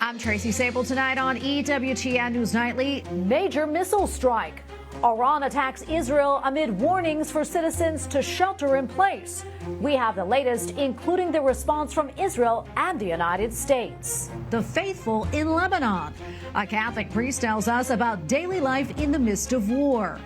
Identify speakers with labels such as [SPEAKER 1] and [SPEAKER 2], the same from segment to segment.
[SPEAKER 1] I'm Tracy Sabol. Tonight on EWTN News Nightly.
[SPEAKER 2] Major missile strike. Iran attacks Israel amid warnings for citizens to shelter in place. We have the latest, including the response from Israel and the United States.
[SPEAKER 1] The faithful in Lebanon. A Catholic priest tells us about daily life in the midst of war.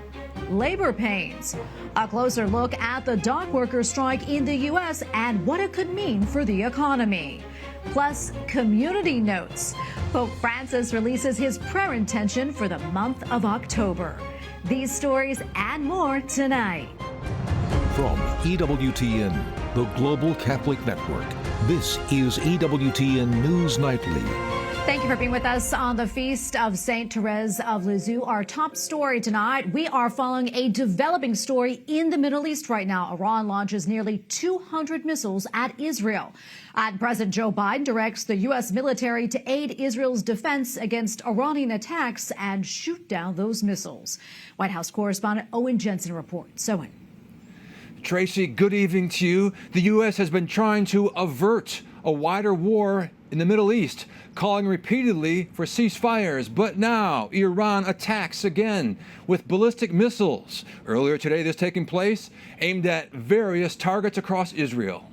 [SPEAKER 1] Labor pains. A closer look at the dock workers' strike in the U.S. and what it could mean for the economy. Plus, community notes. Pope Francis releases his prayer intention for the month of October. These stories and more tonight.
[SPEAKER 3] From EWTN, the Global Catholic Network, this is EWTN News Nightly.
[SPEAKER 1] Thank you for being with us on the Feast of St. Therese of Lisieux. Our top story tonight, we are following a developing story in the Middle East right now. Iran launches nearly 200 missiles at Israel. And President Joe Biden directs the U.S. military to aid Israel's defense against Iranian attacks and shoot down those missiles. White House correspondent Owen Jensen reports. Owen.
[SPEAKER 4] Tracy, good evening to you. The U.S. has been trying to avert a wider war in the Middle East, calling repeatedly for ceasefires. But now Iran attacks again with ballistic missiles. Earlier today, this taking place aimed at various targets across Israel.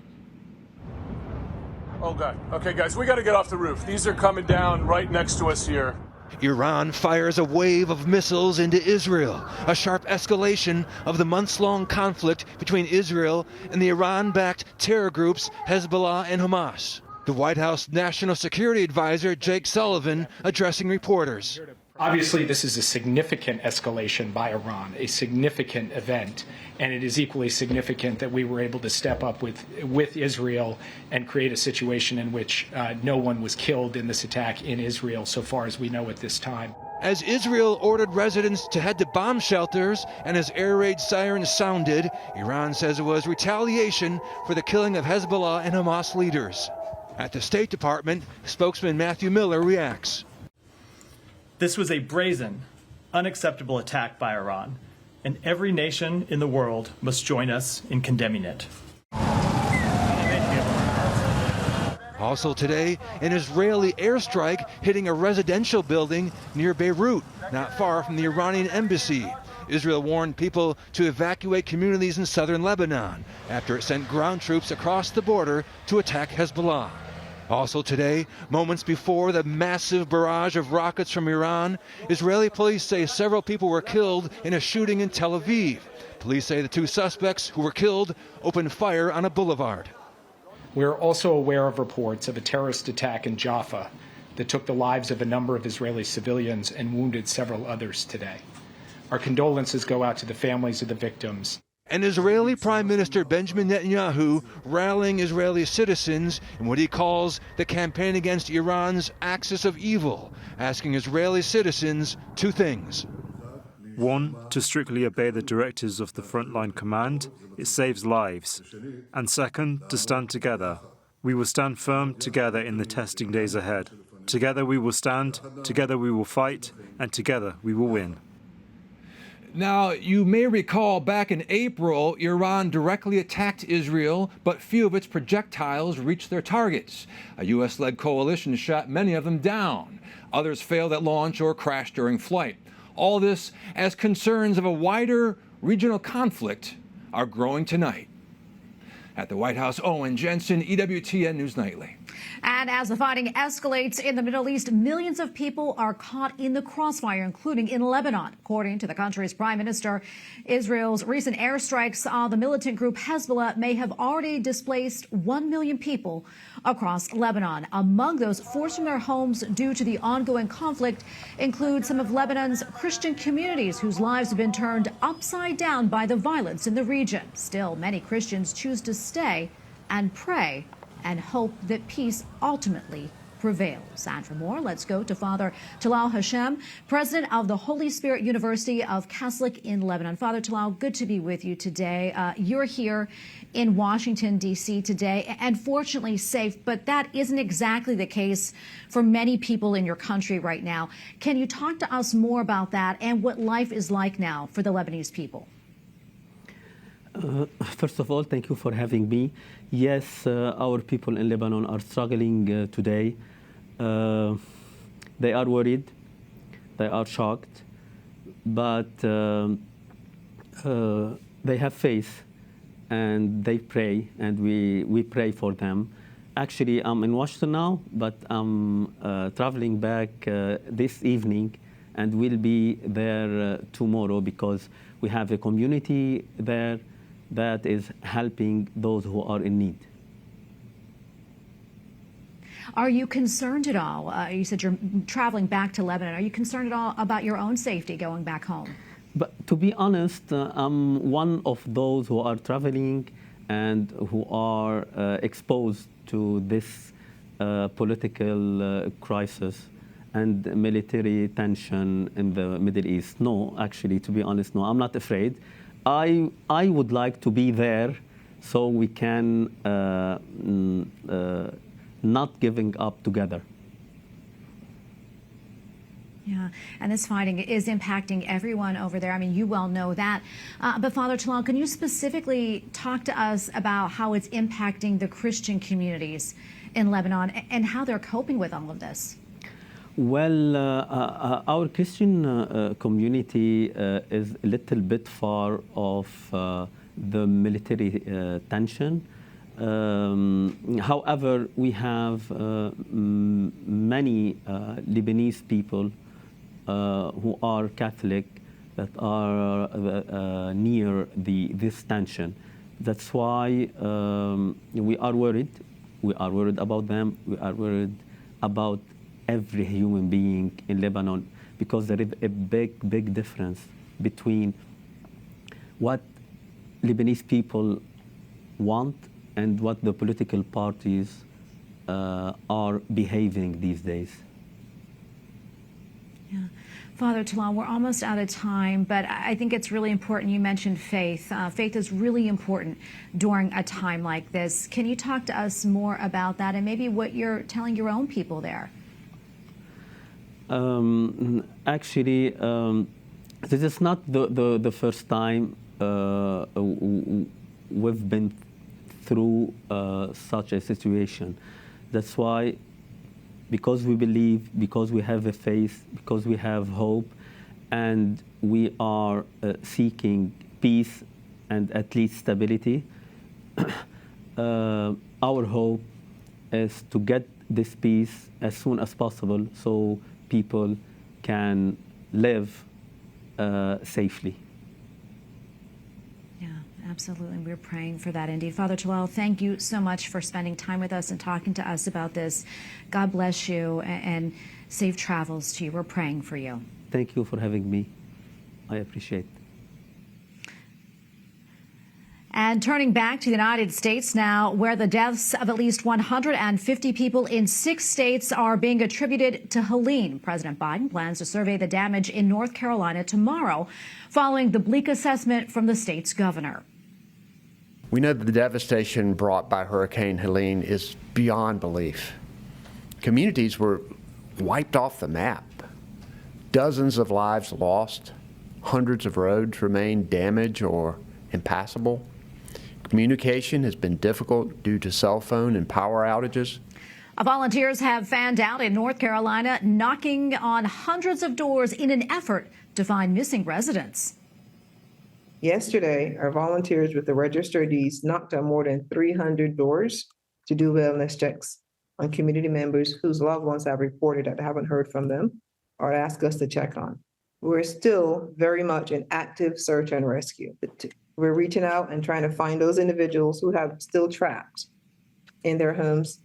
[SPEAKER 5] Oh, God. Okay, guys, we got to get off the roof. These are coming down right next to us here.
[SPEAKER 6] Iran fires a wave of missiles into Israel, a sharp escalation of the months-long conflict between Israel and the Iran-backed terror groups Hezbollah and Hamas. The White House National Security Advisor Jake Sullivan addressing reporters.
[SPEAKER 7] Obviously, this is a significant escalation by Iran, a significant event, and it is equally significant that we were able to step up with Israel and create a situation in which no one was killed in this attack in Israel, so far as we know at this time.
[SPEAKER 6] As Israel ordered residents to head to bomb shelters and as air raid sirens sounded, Iran says it was retaliation for the killing of Hezbollah and Hamas leaders. At the State Department, spokesman Matthew Miller reacts.
[SPEAKER 8] This was a brazen, unacceptable attack by Iran, and every nation in the world must join us in condemning it.
[SPEAKER 6] Also today, an Israeli airstrike hitting a residential building near Beirut, not far from the Iranian embassy. Israel warned people to evacuate communities in southern Lebanon after it sent ground troops across the border to attack Hezbollah. Also today, moments before the massive barrage of rockets from Iran, Israeli police say several people were killed in a shooting in Tel Aviv. Police say the two suspects who were killed opened fire on a boulevard.
[SPEAKER 7] We're also aware of reports of a terrorist attack in Jaffa that took the lives of a number of Israeli civilians and wounded several others today. Our condolences go out to the families of the victims.
[SPEAKER 6] And Israeli Prime Minister Benjamin Netanyahu rallying Israeli citizens in what he calls the campaign against Iran's axis of evil, asking Israeli citizens two things.
[SPEAKER 9] One, to strictly obey the directives of the frontline command. It saves lives. And second, to stand together. We will stand firm together in the testing days ahead. Together we will stand, together we will fight, and together we will win.
[SPEAKER 4] Now, you may recall back in April, Iran directly attacked Israel, but few of its projectiles reached their targets. A U.S.-led coalition shot many of them down. Others failed at launch or crashed during flight. All this as concerns of a wider regional conflict are growing tonight. At the White House, Owen Jensen, EWTN News Nightly.
[SPEAKER 1] And as the fighting escalates in the Middle East, millions of people are caught in the crossfire, including in Lebanon. According to the country's prime minister, Israel's recent airstrikes on the militant group Hezbollah may have already displaced 1 million people across Lebanon. Among those forced from their homes due to the ongoing conflict include some of Lebanon's Christian communities whose lives have been turned upside down by the violence in the region. Still, many Christians choose to stay and pray and hope that peace ultimately prevails. And for more, let's go to Father Talal Hashem, president of the Holy Spirit University of Catholic in Lebanon. Father Talal, good to be with you today. You're here in Washington, D.C. today, and fortunately safe, but that isn't exactly the case for many people in your country right now. Can you talk to us more about that and what life is like now for the Lebanese people?
[SPEAKER 10] First of all, thank you for having me. Yes, our people in Lebanon are struggling today. They are worried, they are shocked, but they have faith and they pray, and we pray for them. Actually, I'm in Washington now, but I'm traveling back this evening, and we'll be there tomorrow because we have a community there that is helping those who are in need.
[SPEAKER 1] Are you concerned at all? You said you're traveling back to Lebanon. Are you concerned at all about your own safety going back home?
[SPEAKER 10] But to be honest, I'm one of those who are traveling and who are exposed to this political crisis and military tension in the Middle East. No, actually, to be honest, no, I'm not afraid. I would like to be there so we can not giving up together.
[SPEAKER 1] Yeah, and this fighting is impacting everyone over there. I mean, you well know that. But Father Talal, can you specifically talk to us about how it's impacting the Christian communities in Lebanon and how they're coping with all of this?
[SPEAKER 10] Well, our Christian community is a little bit far off the military tension. However, we have many Lebanese people who are Catholic that are near this tension. That's why we are worried. We are worried about them. We are worried about every human being in Lebanon, because there is a big difference between what Lebanese people want and what the political parties are behaving these days.
[SPEAKER 1] Yeah. Father Talal, we're almost out of time, but I think it's really important. You mentioned faith. Faith is really important during a time like this. Can you talk to us more about that and maybe what you're telling your own people there?
[SPEAKER 10] Actually, this is not the first time we've been through such a situation. That's why, because we believe, because we have a faith, because we have hope, and we are seeking peace and at least stability, our hope is to get this peace as soon as possible so people can live safely.
[SPEAKER 1] Yeah, absolutely. We're praying for that indeed. Father Talal, thank you so much for spending time with us and talking to us about this. God bless you and safe travels to you. We're praying for you.
[SPEAKER 10] Thank you for having me. I appreciate it.
[SPEAKER 1] And turning back to the United States now, where the deaths of at least 150 people in 6 states are being attributed to Helene. President Biden plans to survey the damage in North Carolina tomorrow, following the bleak assessment from the state's governor.
[SPEAKER 11] We know that the devastation brought by Hurricane Helene is beyond belief. Communities were wiped off the map. Dozens of lives lost. Hundreds of roads remain damaged or impassable. Communication has been difficult due to cell phone and power outages.
[SPEAKER 1] Volunteers have fanned out in North Carolina, knocking on hundreds of doors in an effort to find missing residents.
[SPEAKER 12] Yesterday, our volunteers with the Register of Deeds knocked on more than 300 doors to do wellness checks on community members whose loved ones have reported that they haven't heard from them or asked us to check on. We're still very much in active search and rescue. We're reaching out and trying to find those individuals who have still trapped in their homes.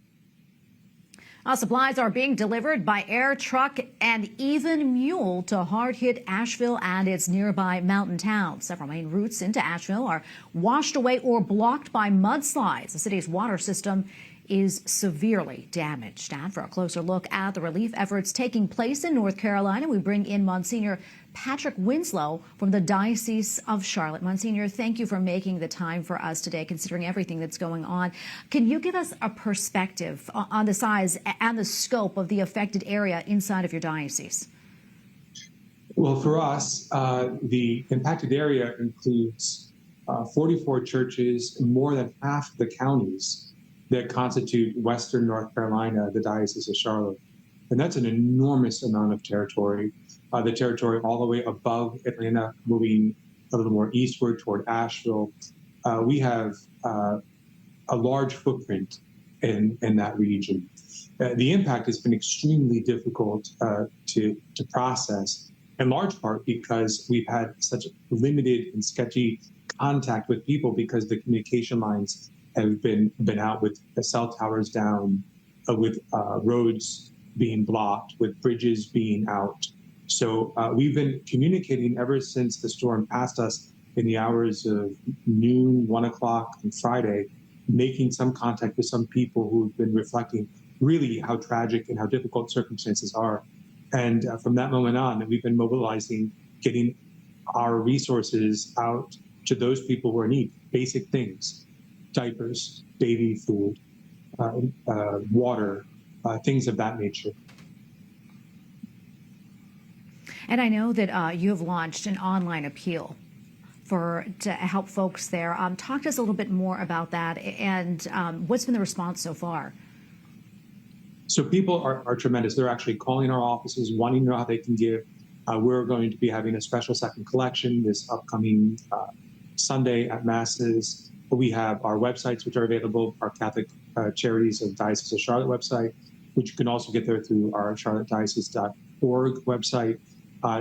[SPEAKER 1] Supplies are being delivered by air, truck, and even mule to hard-hit Asheville and its nearby mountain towns. Several main routes into Asheville are washed away or blocked by mudslides. The city's water system is severely damaged. And for a closer look at the relief efforts taking place in North Carolina, we bring in Monsignor Patrick Winslow from the Diocese of Charlotte. Monsignor, thank you for making the time for us today, considering everything that's going on. Can you give us a perspective on the size and the scope of the affected area inside of your diocese?
[SPEAKER 13] Well, for us, the impacted area includes 44 churches in more than half the counties that constitute Western North Carolina, the Diocese of Charlotte. And that's an enormous amount of territory. The territory all the way above Atlanta, moving a little more eastward toward Asheville. We have a large footprint in that region. The impact has been extremely difficult to process, in large part because we've had such limited and sketchy contact with people because the communication lines have been out, with the cell towers down, with roads being blocked, with bridges being out. So we've been communicating ever since the storm passed us in the hours of noon, 1 o'clock on Friday, making some contact with some people who've been reflecting really how tragic and how difficult circumstances are. And from that moment on, we've been mobilizing, getting our resources out to those people who are in need, basic things, diapers, baby food, water, things of that nature.
[SPEAKER 1] And I know that you have launched an online appeal to help folks there. Talk to us a little bit more about that and what's been the response so far?
[SPEAKER 13] So people are tremendous. They're actually calling our offices, wanting to know how they can give. We're going to be having a special second collection this upcoming Sunday at Masses. We have our websites, which are available, our Catholic Charities of Diocese of Charlotte website, which you can also get there through our charlottediocese.org website.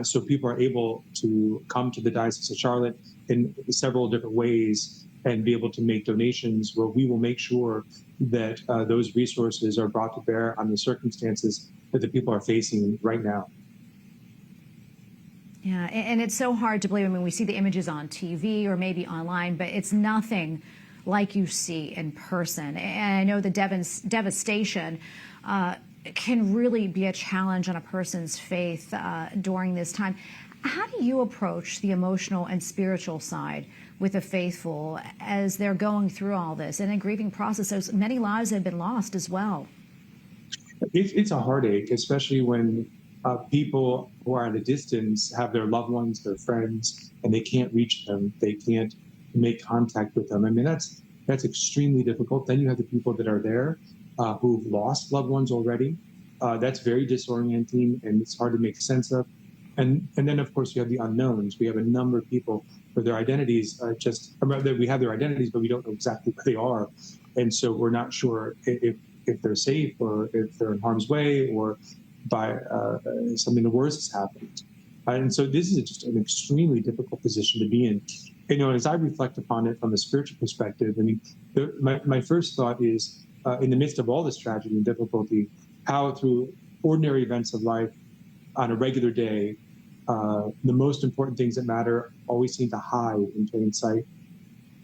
[SPEAKER 13] So people are able to come to the Diocese of Charlotte in several different ways and be able to make donations, where we will make sure that those resources are brought to bear on the circumstances that the people are facing right now.
[SPEAKER 1] Yeah, and it's so hard to believe. I mean, we see the images on TV or maybe online, but it's nothing like you see in person. And I know the devastation can really be a challenge on a person's faith during this time. How do you approach the emotional and spiritual side with the faithful as they're going through all this and in grieving processes? Many lives have been lost as well.
[SPEAKER 13] It's a heartache, especially when people who are at a distance have their loved ones, their friends, and they can't reach them. They can't make contact with them. I mean, that's extremely difficult. Then you have the people that are there who've lost loved ones already. That's very disorienting, and it's hard to make sense of. And then, of course, you have the unknowns. We have a number of people where their identities we have their identities, but we don't know exactly where they are. And so we're not sure if they're safe or if they're in harm's way or by something worse has happened. And so this is just an extremely difficult position to be in. You know, as I reflect upon it from a spiritual perspective, I mean, my first thought is, in the midst of all this tragedy and difficulty, how through ordinary events of life on a regular day, the most important things that matter always seem to hide in plain sight.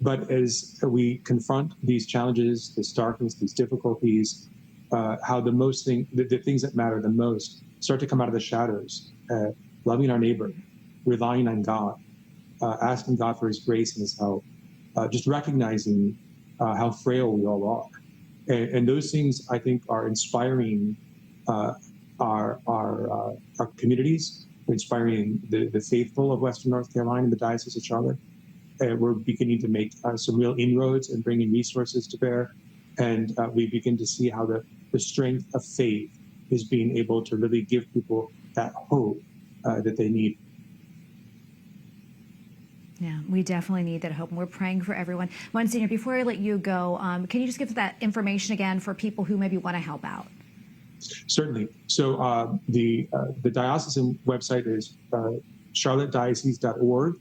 [SPEAKER 13] But as we confront these challenges, this darkness, these difficulties, how the things that matter the most start to come out of the shadows, loving our neighbor, relying on God, asking God for his grace and his help, just recognizing how frail we all are. And those things, I think, are inspiring our communities, inspiring the faithful of Western North Carolina and the Diocese of Charlotte. We're beginning to make some real inroads and bringing resources to bear. And we begin to see how the strength of faith is being able to really give people that hope that they need.
[SPEAKER 1] Yeah, we definitely need that hope, and we're praying for everyone. Monsignor, before I let you go, can you just give that information again for people who maybe want to help out?
[SPEAKER 13] Certainly. So the diocesan website is charlottediocese.org.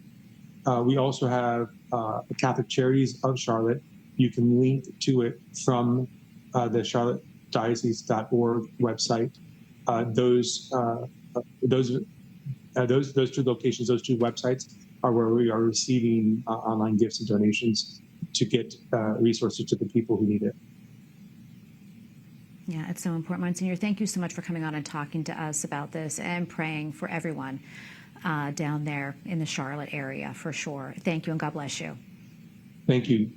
[SPEAKER 13] We also have the Catholic Charities of Charlotte. You can link to it from the charlottediocese.org website. Those two locations, those two websites, are where we are receiving online gifts and donations to get resources to the people who need it.
[SPEAKER 1] Yeah, it's so important. Monsignor, thank you so much for coming on and talking to us about this and praying for everyone down there in the Charlotte area, for sure. Thank you, and God bless you.
[SPEAKER 13] Thank you.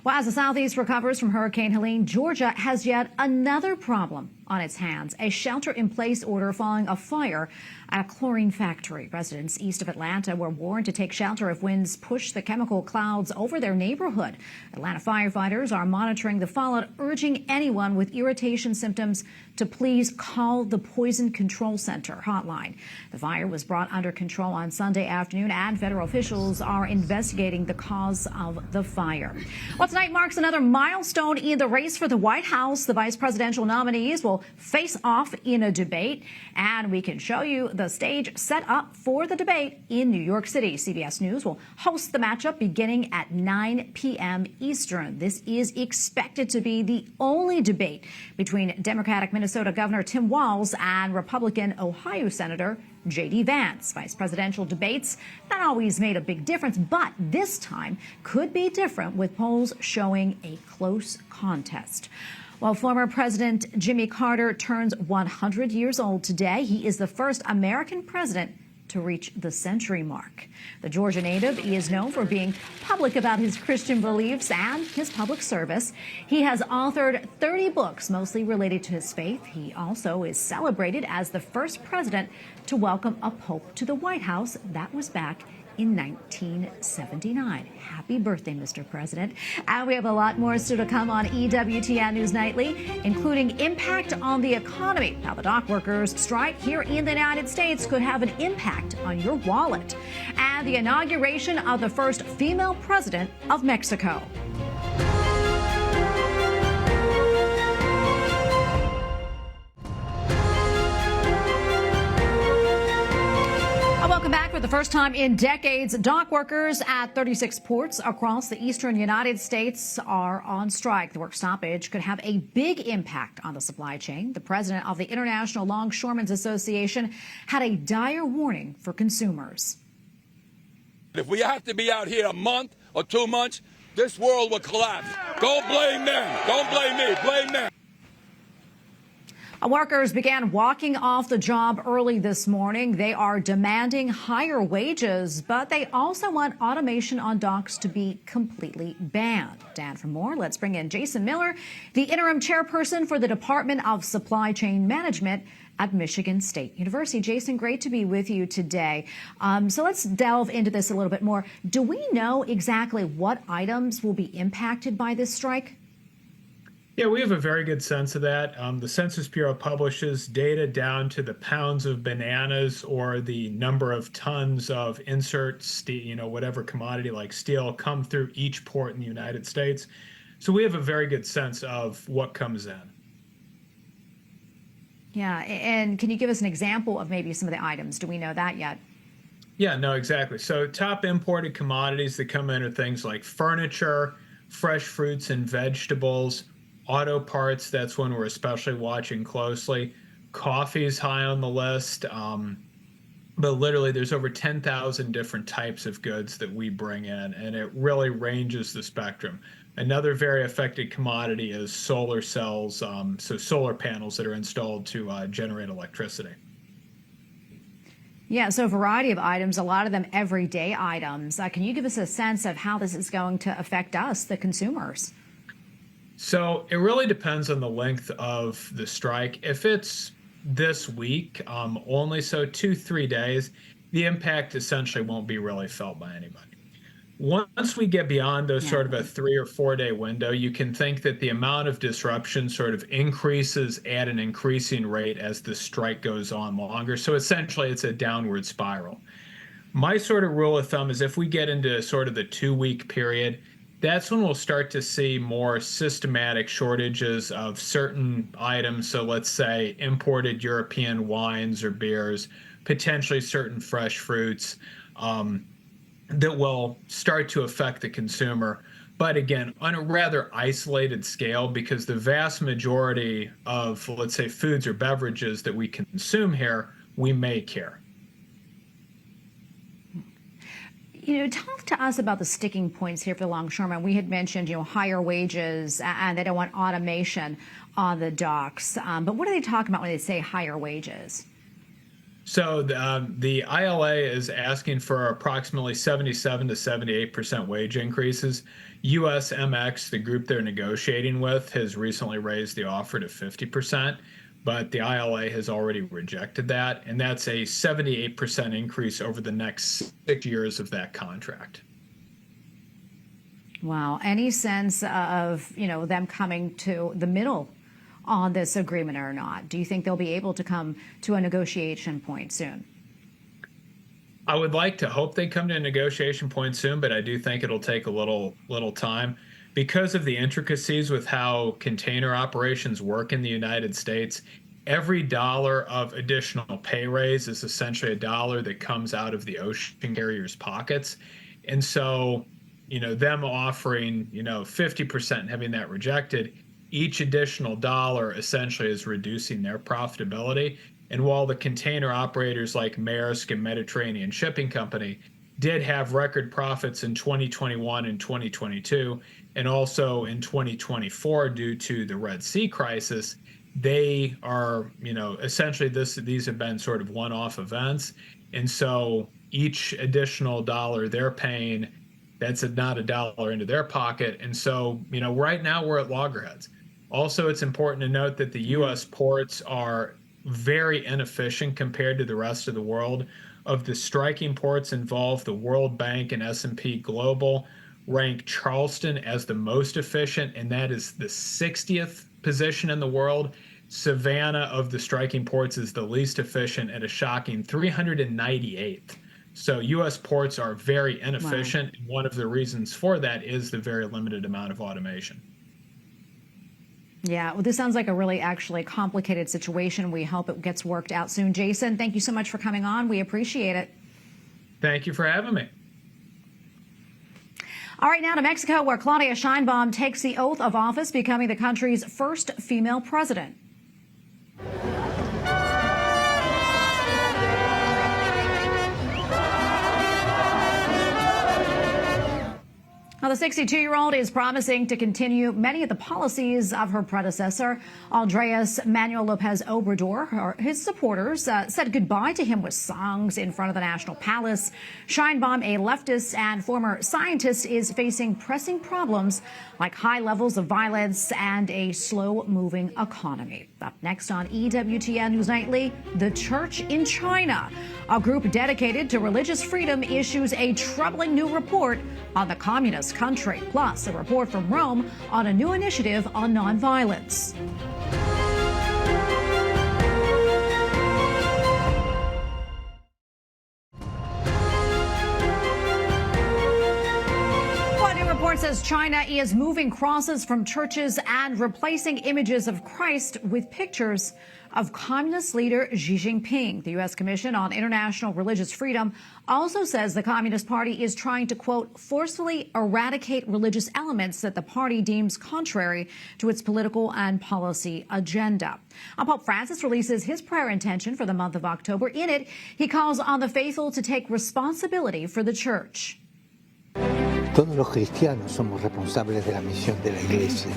[SPEAKER 1] Well, as the Southeast recovers from Hurricane Helene, Georgia has yet another problem on its hands, a shelter-in-place order following a fire at a chlorine factory. Residents east of Atlanta were warned to take shelter if winds push the chemical clouds over their neighborhood. Atlanta firefighters are monitoring the fallout, urging anyone with irritation symptoms to please call the Poison Control Center hotline. The fire was brought under control on Sunday afternoon, and federal officials are investigating the cause of the fire. Well, tonight marks another milestone in the race for the White House. The vice presidential nominees will face off in a debate, and we can show you the stage set up for the debate in New York City. CBS News will host the matchup beginning at 9 p.m. Eastern. This is expected to be the only debate between Democratic Minnesota Governor Tim Walz and Republican Ohio Senator J.D. Vance. Vice presidential debates not always made a big difference, but this time could be different, with polls showing a close contest. While former President Jimmy Carter turns 100 years old today, he is the first American president to reach the century mark. The Georgia native is known for being public about his Christian beliefs and his public service. He has authored 30 books, mostly related to his faith. He also is celebrated as the first president to welcome a pope to the White House. That was back in 1979. Happy birthday, Mr. President. And we have a lot more still to come on EWTN News Nightly, including impact on the economy, how the dock workers' strike here in the United States could have an impact on your wallet, and the inauguration of the first female president of Mexico. Welcome back. For the first time in decades, dock workers at 36 ports across the eastern United States are on strike. The work stoppage could have a big impact on the supply chain. The president of the International Longshoremen's Association had a dire warning for consumers.
[SPEAKER 14] If we have to be out here a month or 2 months, this world will collapse. Don't blame them. Don't blame me. Blame them.
[SPEAKER 1] Workers began walking off the job early this morning. They are demanding higher wages, but they also want automation on docks to be completely banned. Dan, for more, let's bring in Jason Miller, the interim chairperson for the Department of Supply Chain Management at Michigan State University. Jason, great to be with you today. So let's delve into this a little bit more. Do we know exactly what items will be impacted by this strike?
[SPEAKER 7] Yeah, we have a very good sense of that. The Census Bureau publishes data down to the pounds of bananas or the number of tons of insert steel, whatever commodity like steel come through each port in the United States. So we have a very good sense of what comes in.
[SPEAKER 1] Yeah, and can you give us an example of maybe some of the items? Do we know that yet?
[SPEAKER 7] Yeah, no, exactly. So top imported commodities that come in are things like furniture, fresh fruits and vegetables, auto parts. That's one we're especially watching closely. Coffee is high on the list, but literally there's over 10,000 different types of goods that we bring in, and it really ranges the spectrum. Another very affected commodity is solar cells, so solar panels that are installed to generate electricity.
[SPEAKER 1] Yeah, so a variety of items, a lot of them everyday items. Can you give us a sense of how this is going to affect us, the consumers?
[SPEAKER 7] So it really depends on the length of the strike. If it's this week, only 2-3 days, the impact essentially won't be really felt by anybody. Once we get beyond those sort of a 3 or 4 day window, you can think that the amount of disruption sort of increases at an increasing rate as the strike goes on longer. So essentially it's a downward spiral. My sort of rule of thumb is if we get into sort of the 2-week period, that's when we'll start to see more systematic shortages of certain items. So let's say imported European wines or beers, potentially certain fresh fruits that will start to affect the consumer. But again, on a rather isolated scale, because the vast majority of, let's say, foods or beverages that we consume here, we make here.
[SPEAKER 1] Talk to us about the sticking points here for the longshoremen. We had mentioned, higher wages, and they don't want automation on the docks. But what are they talking about when they say higher wages?
[SPEAKER 15] So the ILA is asking for approximately 77 to 78% wage increases. USMX, the group they're negotiating with, has recently raised the offer to 50%, but the ILA has already rejected that, and that's a 78% increase over the next 6 years of that contract.
[SPEAKER 1] Wow. Any sense of, them coming to the middle on this agreement or not? Do you think they'll be able to come to a negotiation point soon?
[SPEAKER 15] I would like to hope they come to a negotiation point soon, but I do think it'll take a little time because of the intricacies with how container operations work in the United States. Every dollar of additional pay raise is essentially a dollar that comes out of the ocean carriers' pockets. And so, them offering, 50% and having that rejected, each additional dollar essentially is reducing their profitability. And while the container operators like Maersk and Mediterranean Shipping Company did have record profits in 2021 and 2022, and also in 2024 due to the Red Sea crisis, they are, essentially these have been sort of one-off events. And so each additional dollar they're paying, that's not a dollar into their pocket. And so, right now we're at loggerheads. Also, it's important to note that the U.S. ports are very inefficient compared to the rest of the world. Of the striking ports involved, the World Bank and S&P Global rank Charleston as the most efficient, and that is the 60th position in the world. Savannah of the striking ports is the least efficient at a shocking 398th. So U.S. ports are very inefficient. Wow. One of the reasons for that is the very limited amount of automation.
[SPEAKER 1] Yeah, well, this sounds like a really actually complicated situation. We hope it gets worked out soon. Jason, thank you so much for coming on. We appreciate it.
[SPEAKER 15] Thank you for having me.
[SPEAKER 1] All right, now to Mexico, where Claudia Sheinbaum takes the oath of office, becoming the country's first female president. Now, the 62-year-old is promising to continue many of the policies of her predecessor, Andrés Manuel López Obrador. His supporters said goodbye to him with songs in front of the National Palace. Sheinbaum, a leftist and former scientist, is facing pressing problems like high levels of violence and a slow-moving economy. Up next on EWTN News Nightly, the Church in China. A group dedicated to religious freedom issues a troubling new report on the communist country, plus a report from Rome on a new initiative on nonviolence. Report says China is moving crosses from churches and replacing images of Christ with pictures of communist leader Xi Jinping. The U.S. Commission on International Religious Freedom also says the Communist Party is trying to, quote, forcefully eradicate religious elements that the party deems contrary to its political and policy agenda. Pope Francis releases his prayer intention for the month of October. In it, he calls on the faithful to take responsibility for the church.
[SPEAKER 16] Todos los cristianos somos responsables de la misión de la Iglesia.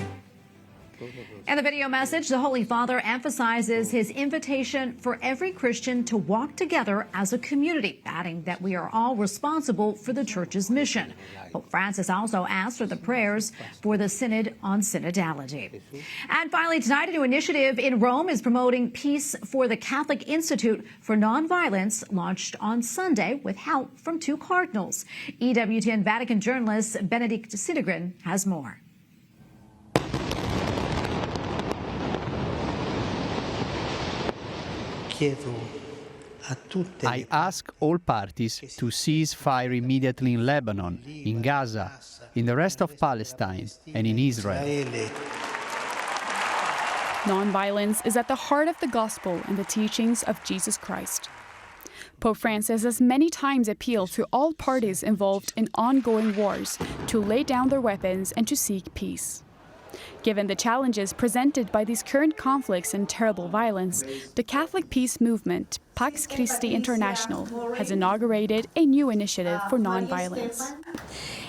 [SPEAKER 1] In the video message, the Holy Father emphasizes his invitation for every Christian to walk together as a community, adding that we are all responsible for the Church's mission. Pope Francis also asked for the prayers for the Synod on Synodality. And finally, tonight, a new initiative in Rome is promoting peace for the Catholic Institute for Nonviolence, launched on Sunday with help from two cardinals. EWTN Vatican journalist Benedict Sidegren has more.
[SPEAKER 17] I ask all parties to cease fire immediately in Lebanon, in Gaza, in the rest of Palestine, and in Israel.
[SPEAKER 18] Nonviolence is at the heart of the gospel and the teachings of Jesus Christ. Pope Francis has many times appealed to all parties involved in ongoing wars to lay down their weapons and to seek peace. Given the challenges presented by these current conflicts and terrible violence, the Catholic peace movement, Pax Christi International, has inaugurated a new initiative for nonviolence.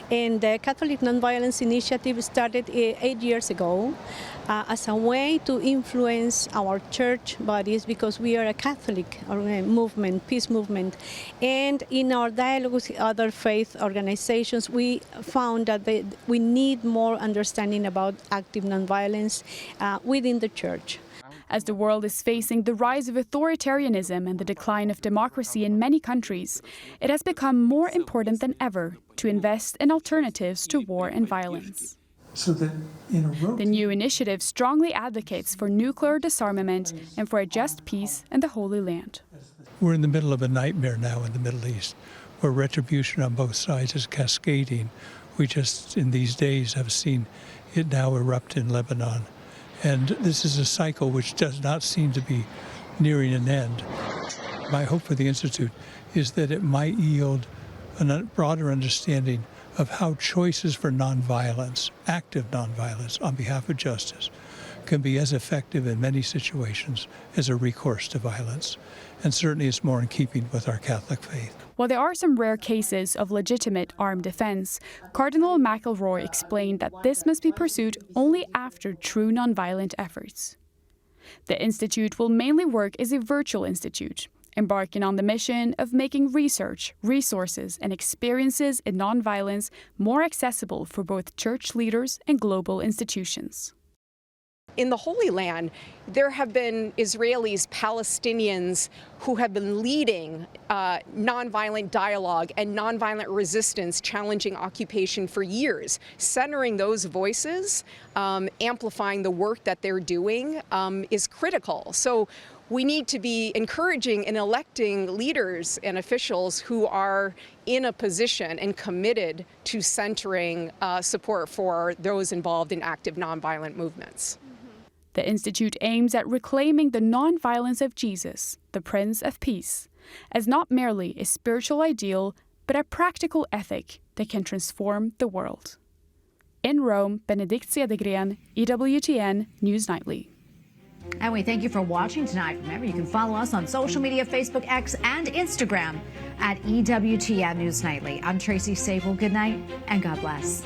[SPEAKER 19] And the Catholic Nonviolence Initiative started 8 years ago as a way to influence our church bodies, because we are a Catholic movement, peace movement. And in our dialogue with other faith organizations, we found that we need more understanding about active nonviolence within the church.
[SPEAKER 18] As the world is facing the rise of authoritarianism and the decline of democracy in many countries, it has become more important than ever to invest in alternatives to war and violence.
[SPEAKER 20] So that
[SPEAKER 18] the new initiative strongly advocates for nuclear disarmament and for a just peace in the Holy Land.
[SPEAKER 20] We're in the middle of a nightmare now in the Middle East, where retribution on both sides is cascading. We just, in these days, have seen it now erupt in Lebanon. And this is a cycle which does not seem to be nearing an end. My hope for the Institute is that it might yield a broader understanding of how choices for nonviolence, active nonviolence on behalf of justice, can be as effective in many situations as a recourse to violence. And certainly it's more in keeping with our Catholic faith.
[SPEAKER 18] While there are some rare cases of legitimate armed defense, Cardinal McElroy explained that this must be pursued only after true nonviolent efforts. The Institute will mainly work as a virtual institute, embarking on the mission of making research, resources, and experiences in nonviolence more accessible for both church leaders and global institutions.
[SPEAKER 21] In the Holy Land, there have been Israelis, Palestinians who have been leading nonviolent dialogue and nonviolent resistance challenging occupation for years. Centering those voices, amplifying the work that they're doing is critical. So we need to be encouraging and electing leaders and officials who are in a position and committed to centering support for those involved in active nonviolent movements.
[SPEAKER 18] The Institute aims at reclaiming the nonviolence of Jesus, the Prince of Peace, as not merely a spiritual ideal, but a practical ethic that can transform the world. In Rome, Benedict Cedergren, EWTN News Nightly.
[SPEAKER 1] And we thank you for watching tonight. Remember, you can follow us on social media, Facebook, X, and Instagram at EWTN News Nightly. I'm Tracy Sabol. Good night and God bless.